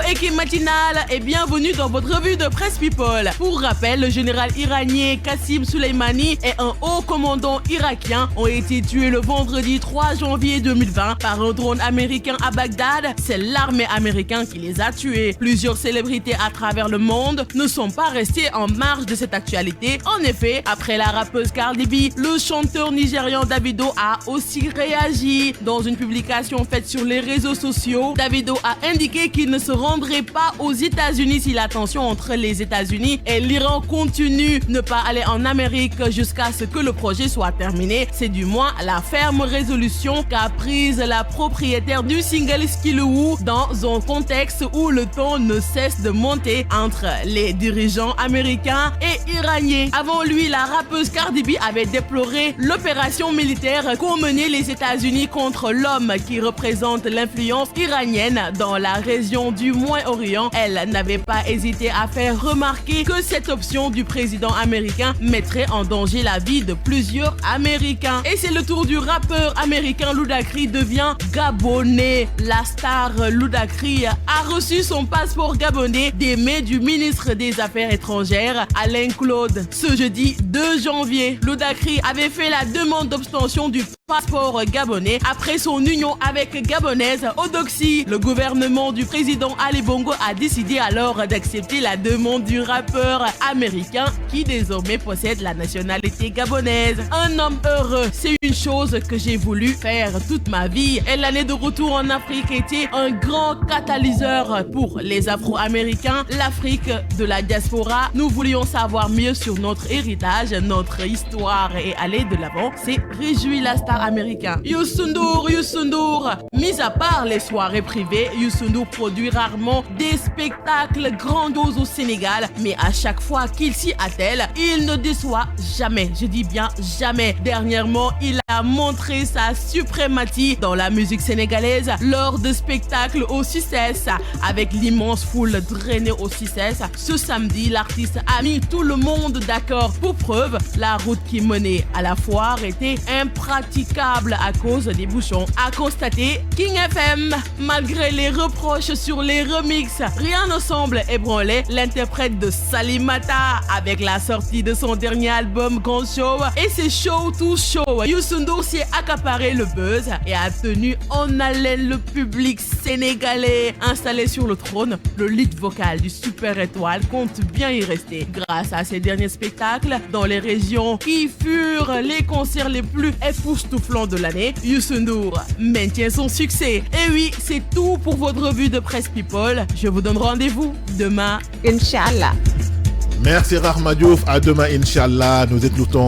équipe matinale et bienvenue dans votre revue de Presse People. Pour rappel, le général iranien Qassim Soleimani et un haut commandant irakien ont été tués le vendredi 3 janvier 2020 par un drone américain à Bagdad. C'est l'armée américaine qui les a tués. Plusieurs célébrités à travers le monde ne sont pas restées en marge de cette actualité. En effet, après la rappeuse Cardi B, le chanteur nigérian Davido a aussi réagi. Dans une publication faite sur les réseaux sociaux, Davido a indiqué qu'il ne se rendrait pas aux États-Unis si la tension entre les États-Unis et l'Iran continue. Ne pas aller en Amérique jusqu'à ce que le projet soit terminé, c'est du moins la ferme résolution qu'a prise la propriétaire du single Skiloo dans un contexte où le ton ne cesse de monter entre les dirigeants américains et iraniens. Avant lui, la rappeuse Cardi B avait déploré l'opération militaire qu'ont menée les États-Unis contre l'homme qui représente l'influence iranienne dans la région du Moyen-Orient. Elle n'avait pas hésité à faire remarquer que cette option du président américain mettrait en danger la vie de plusieurs Américains. Et c'est le tour du rappeur américain Ludacris devient gabonais. La star Ludacris a reçu son passeport gabonais des mains du ministre des Affaires étrangères Alain Claude. Ce jeudi 2 janvier, Ludacris avait fait la demande d'obtention du passeport gabonais après son union avec gabonaise Odoxy. Le gouvernement du président Ali Bongo a décidé alors d'accepter la demande du rappeur américain qui désormais possède la nationalité gabonaise. Un homme heureux, c'est une chose que j'ai voulu faire toute ma vie. Et l'année de retour en Afrique était un grand catalyseur pour les Afro-Américains, l'Afrique de la diaspora. Nous voulions savoir mieux sur notre héritage, notre histoire et aller de l'avant. C'est réjoui la star américain. Youssou N'Dour. Mis à part les soirées privées, Youssou N'Dour produit rarement des spectacles grandioses au Sénégal, mais à chaque fois qu'il s'y attelle, il ne déçoit jamais. Je dis bien jamais. Dernièrement, il a montré sa suprématie dans la musique sénégalaise lors de spectacles au Cissesse avec l'immense foule drainée au Cissesse. Ce samedi, l'artiste a mis tout le monde d'accord. Pour preuve, la route qui menait à la foire était impraticable à cause des bouchons. A constaté King FM, malgré les reproches sur les remixes, rien ne semble ébranler l'interprète de Salimata avec la sortie de son dernier album Grand Show et c'est show to show. Youssou N'Dour s'est accaparé le buzz et a tenu en haleine le public sénégalais. Installé sur le trône, le lead vocal du Super Étoile compte bien y rester. Grâce à ses derniers spectacles dans les régions qui furent les concerts les plus époustouflants de l'année, Youssou N'Dour maintient son succès. Et oui, c'est tout pour votre revue de Presse People. Je vous donne rendez-vous demain, Inch'Allah. Merci Rahma Diouf, à demain Inch'Allah. Nous écoutons